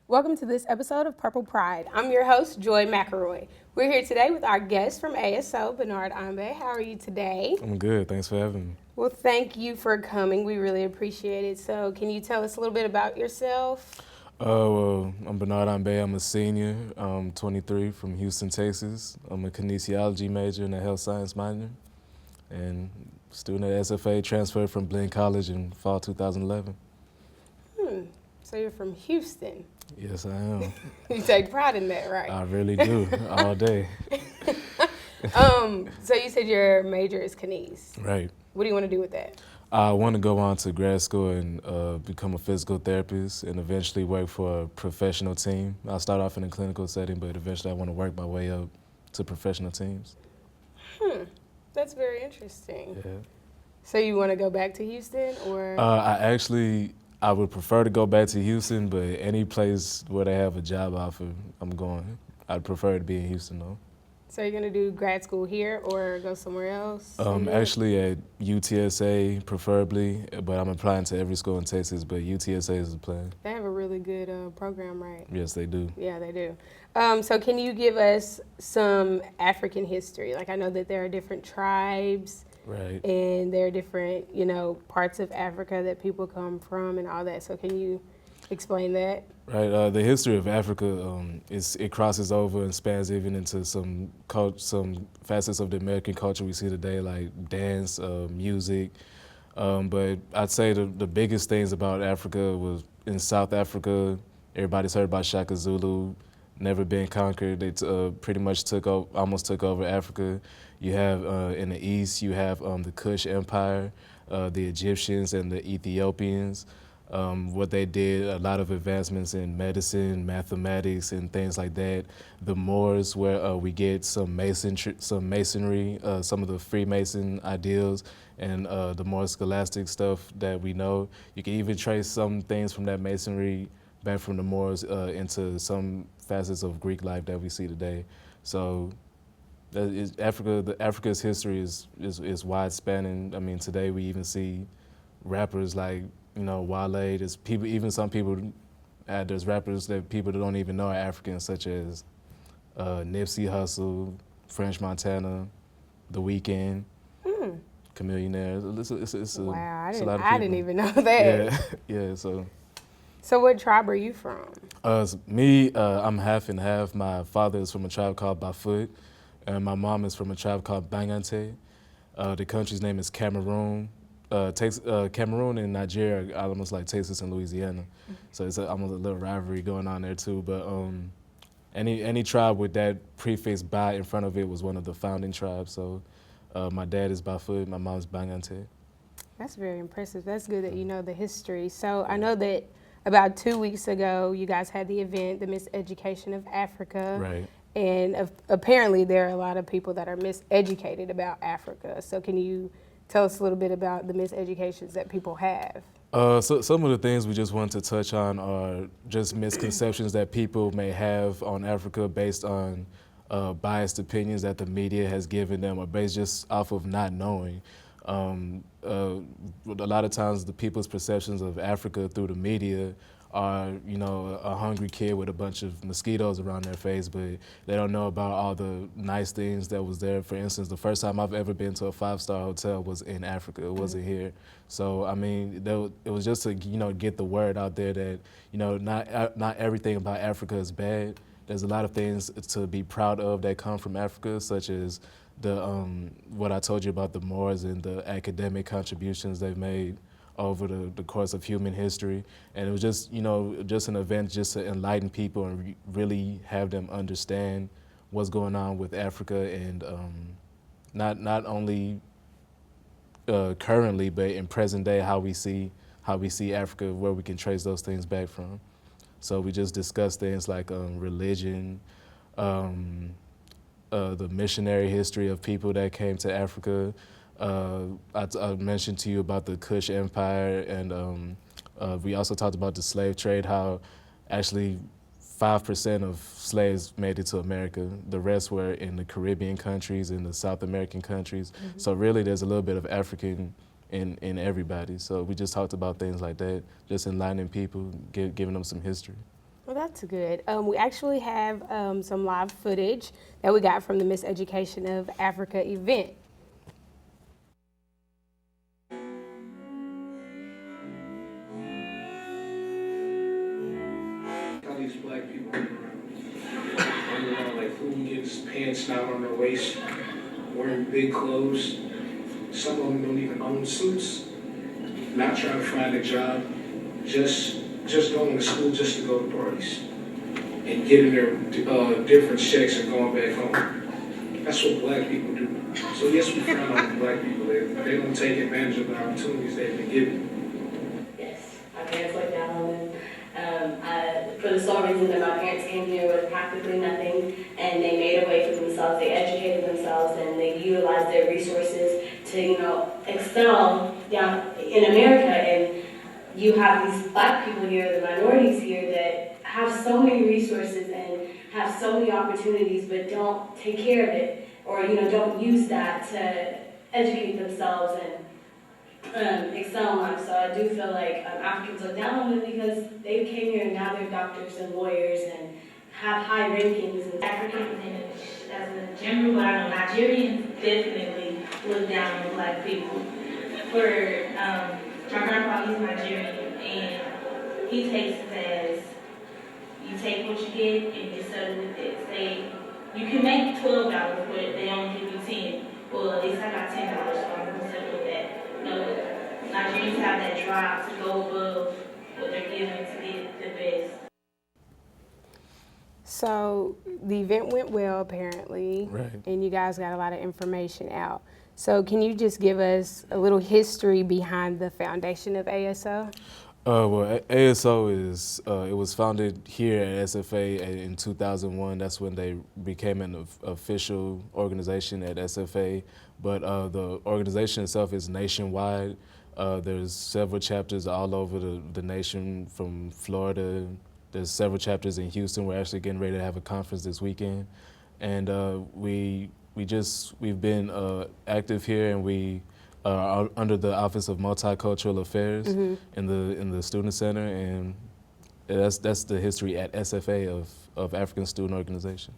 Welcome to this episode of Purple Pride. I'm your host, Joye McElroy. We're here today with our guest from ASO, Bernard Ambe. How are you today? I'm good. Thanks for having me. Well, thank you for coming. We really appreciate it. So, can you tell us a little bit about yourself? I'm Bernard Ambe. I'm a senior. I'm 23 from Houston, Texas. I'm a kinesiology major and a health science minor, and student at SFA. Transferred from Blinn College in fall 2011. So, you're from Houston. Yes, I am. You take pride in that, right? I really do, all day. So, you said your major is kines. Right. What do you want to do with that? I want to go on to grad school and become a physical therapist and eventually work for a professional team. I'll start off in a clinical setting, but eventually I want to work my way up to professional teams. That's very interesting. Yeah. So, you want to go back to Houston or? I would prefer to go back to Houston, but any place where they have a job offer, I'm going. I'd prefer to be in Houston, though. So you're gonna do grad school here or go somewhere else? Actually at UTSA preferably, but I'm applying to every school in Texas, but UTSA is the plan. They have a really good program, right? Yes, they do. Yeah, they do. So can you give us some African history? Like I know that there are different tribes. Right. And there are different, parts of Africa that people come from and all that. So can you explain that? Right. The history of Africa, it crosses over and spans even into some facets of the American culture we see today, like dance, music. But I'd say the biggest things about Africa was in South Africa. Everybody's heard about Shaka Zulu, never been conquered. It pretty much almost took over Africa. You have in the east, you have the Kush Empire, the Egyptians and the Ethiopians. What they did, a lot of advancements in medicine, mathematics, and things like that. The Moors, where we get some masonry, some of the Freemason ideals, and the more scholastic stuff that we know. You can even trace some things from that masonry back from the Moors into some facets of Greek life that we see today. So Africa's history is wide spanning. I mean, today we even see rappers like Wale. There's people, even some people. There's rappers that people don't even know are African, such as Nipsey Hussle, French Montana, The Weeknd, Chameleonaire. Wow, it's a lot of I didn't people. even know that. Yeah. So what tribe are you from? I'm half and half. My father is from a tribe called Bafut, and my mom is from a tribe called Bangante. The country's name is Cameroon. Cameroon and Nigeria are almost like Texas and Louisiana, so it's almost a little rivalry going on there too. But any tribe with that prefix "ba" in front of it was one of the founding tribes. So my dad is Bafut, my mom's Bangante. That's very impressive. That's good that you know the history. So I know that about 2 weeks ago, you guys had the event, the Miss Education of Africa. Right. And apparently there are a lot of people that are miseducated about Africa. So can you tell us a little bit about the miseducations that people have? So some of the things we just want to touch on are just misconceptions that people may have on Africa based on biased opinions that the media has given them, or based just off of not knowing. A lot of times the people's perceptions of Africa through the media are, a hungry kid with a bunch of mosquitoes around their face, but they don't know about all the nice things that was there. For instance, the first time I've ever been to a 5-star hotel was in Africa. It wasn't here. So, I mean, it was just to, get the word out there that, not everything about Africa is bad. There's a lot of things to be proud of that come from Africa, such as what I told you about the Moors and the academic contributions they've made over the course of human history. And it was just, just an event just to enlighten people and really have them understand what's going on with Africa, and not only currently, but in present day, how we see Africa, where we can trace those things back from. So we just discussed things like religion, the missionary history of people that came to Africa. I mentioned to you about the Kush Empire, and we also talked about the slave trade, how actually 5% of slaves made it to America. The rest were in the Caribbean countries and the South American countries. Mm-hmm. So really there's a little bit of African in everybody. So we just talked about things like that, just enlightening people, giving them some history. Well, that's good. We actually have some live footage that we got from the Miss Education of Africa event. How these black people run around like hooligans, pants down on their waist, wearing big clothes. Some of them don't even own suits. Not trying to find a job, just going to school just to go to parties and getting their different checks and going back home. That's what black people do. So yes, we frown on black people. They don't take advantage of the opportunities they've been given. Yes, my parents looked down on them. For the sole reason that my parents came here with practically nothing, and they made a way for themselves. They educated themselves, and they utilized their resources to, excel down in America. And you have these black people here, the minorities here, that have so many resources and have so many opportunities, but don't take care of it, or don't use that to educate themselves and excel in life. So I do feel like Africans look down on them because they came here and now they're doctors and lawyers and have high rankings. And Africans as a general, but I know Nigerians definitely look down on black people. For my grandpa, he's Nigerian, and he takes it as you take what you get and you settle with it. Say you can make $12, but they only give you 10. Well, at least I got $10, so I'm gonna settle with that. Nigerians have that drive to go above what they're given to get the best. So the event went well, apparently, Right. and you guys got a lot of information out. So can you just give us a little history behind the foundation of ASO? Well, ASO is it was founded here at SFA in 2001. That's when they became an official organization at SFA. But the organization itself is nationwide. There's several chapters all over the nation, from Florida. There's several chapters in Houston. We're actually getting ready to have a conference this weekend, and we've been active here, and we are under the Office of Multicultural Affairs in the Student Center, and that's the history at SFA of African Student Organization.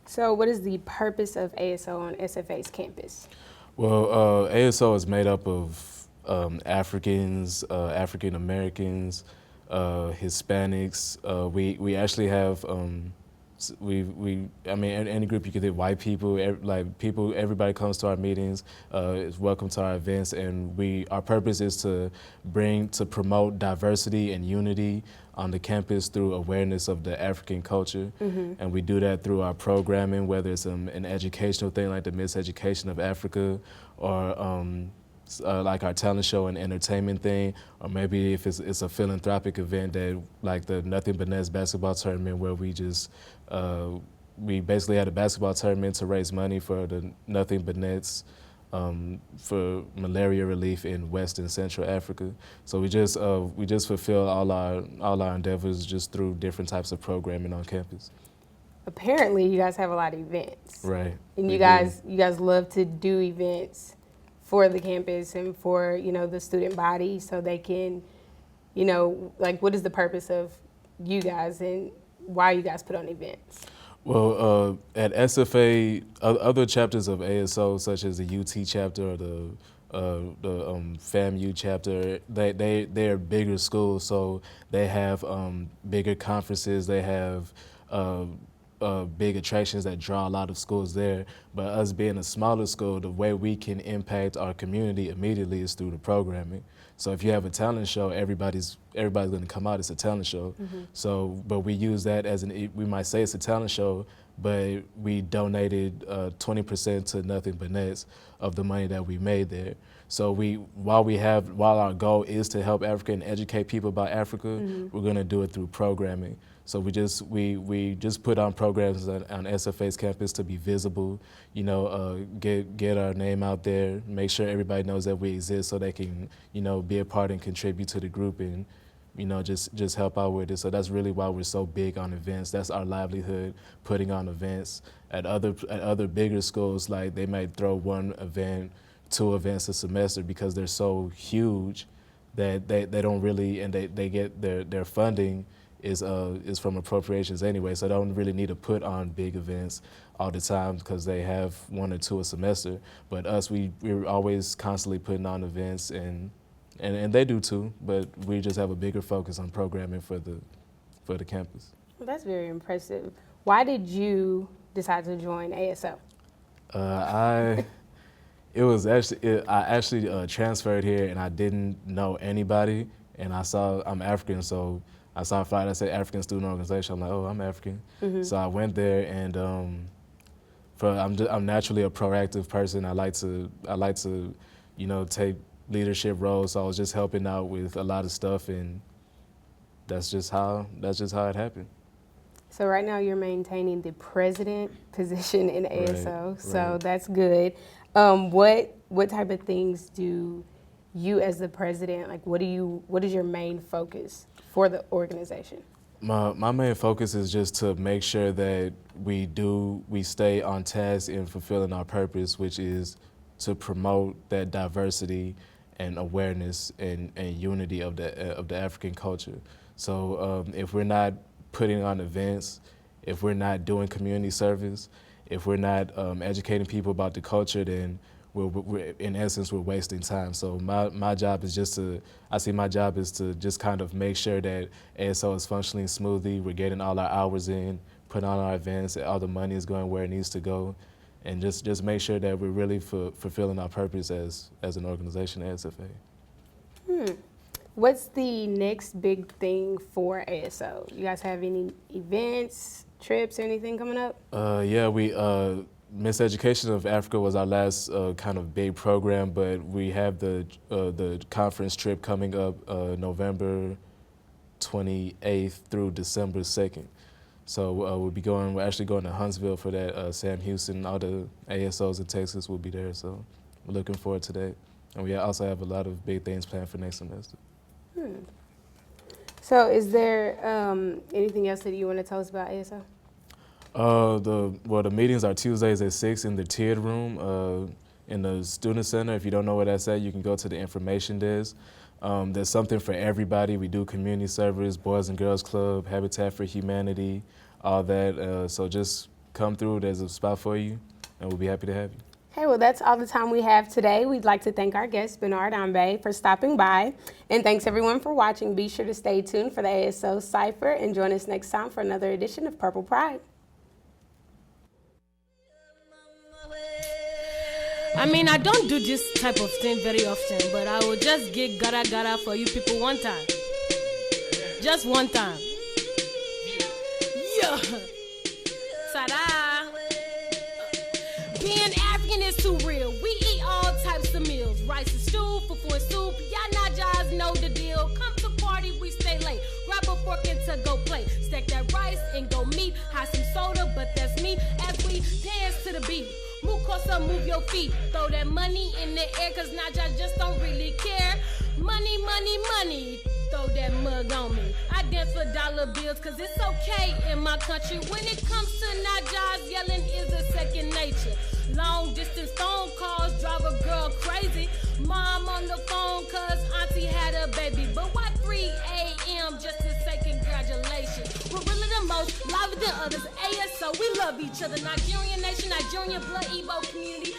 So what is the purpose of ASO on SFA's campus? Well, ASO is made up of Africans, African Americans, Hispanics. We actually have any group you could think, white people, everybody comes to our meetings, is welcome to our events, and our purpose is to promote diversity and unity on the campus through awareness of the African culture. And we do that through our programming, whether it's an educational thing like the Miss Education of Africa, or like our talent show and entertainment thing, or maybe if it's a philanthropic event, that like the Nothing But Nets basketball tournament, where we basically had a basketball tournament to raise money for the Nothing But Nets, for malaria relief in West and Central Africa. So we just fulfill all our endeavors just through different types of programming on campus. Apparently, you guys have a lot of events. Right. And you guys love to do events for the campus and for, the student body, so they can, what is the purpose of you guys and why you guys put on events? Well, at SFA, other chapters of ASO, such as the UT chapter or the FAMU chapter, they're bigger schools, so they have bigger conferences. They have big attractions that draw a lot of schools there. But us being a smaller school, the way we can impact our community immediately is through the programming. So if you have a talent show, everybody's going to come out. It's a talent show. So, but we use that as we might say it's a talent show, but we donated 20% to Nothing But Nets of the money that we made there. So while our goal is to help Africa and educate people about Africa, we're going to do it through programming. So we just put on programs on SFA's campus to be visible, get our name out there, make sure everybody knows that we exist, so they can, be a part and contribute to the group, and just help out with it. So that's really why we're so big on events. That's our livelihood, putting on events. At other bigger schools, like they might throw one event, 2 events a semester, because they're so huge that they don't really, and they get their funding is from appropriations anyway, so they don't really need to put on big events all the time because they have 1 or 2 a semester. But us, we're always constantly putting on events, and they do too, but we just have a bigger focus on programming for the campus. Well, that's very impressive. Why did you decide to join ASO? I actually transferred here, and I didn't know anybody, and I'm African, so I saw a flyer that said African Student Organization. I'm like, oh, I'm African. Mm-hmm. So I went there, and I'm naturally a proactive person. I like to, take leadership roles. So I was just helping out with a lot of stuff, and that's just how it happened. So right now you're maintaining the president position in ASO, so right. that's good. What type of things do you as the president, like what is your main focus for the organization? My main focus is just to make sure that we stay on task in fulfilling our purpose, which is to promote that diversity and awareness and unity of the African culture. So if we're not putting on events, if we're not doing community service, if we're not educating people about the culture, then we're in essence, we're wasting time. So my job is to just kind of make sure that ASO is functioning smoothly, we're getting all our hours in, putting on our events, all the money is going where it needs to go, and just make sure that we're really fulfilling our purpose as an organization, ASFA. What's the next big thing for ASO? You guys have any events, trips, or anything coming up? Yeah, we Miss Education of Africa was our last kind of big program, but we have the conference trip coming up November 28th through December 2nd. So we're actually going to Huntsville for that. Sam Houston, all the ASOs in Texas will be there. So we're looking forward to that. And we also have a lot of big things planned for next semester. So is there anything else that you want to tell us about ASO? The meetings are Tuesdays at 6 in the tiered room in the student center. If you don't know where that's at, you can go to the information desk. There's something for everybody. We do community service, Boys and Girls Club, Habitat for Humanity, all that. So just come through. There's a spot for you, and we'll be happy to have you. Okay, well, that's all the time we have today. We'd like to thank our guest, Bernard Ambe, for stopping by. And thanks, everyone, for watching. Be sure to stay tuned for the ASO Cypher and join us next time for another edition of Purple Pride. I mean, I don't do this type of thing very often, but I will just get gara for you people one time. Just one time. Yeah. Ta-da. Being African is too real. We eat all types of meals. Rice and stew, fufu and soup. Y'all not know the deal. Come to party, we stay late. Grab a fork and to go play. Stack that rice and go meet. Have some soda, but that's me. As we dance to the beat. Move closer, move your feet. Throw that money in the air, cause Naja just don't really care. Money, money, money. Throw that mug on me. I dance for dollar bills, cause it's okay in my country. When it comes to Naja's, yelling is a second nature. Long distance phone calls drive a girl crazy. Mom on the phone, cause auntie had a baby. But why 3 a.m. just to say congratulations? We're really the most, liver than others. ASO, we love each other. Nigerian nation, Nigerian blood, Igbo community.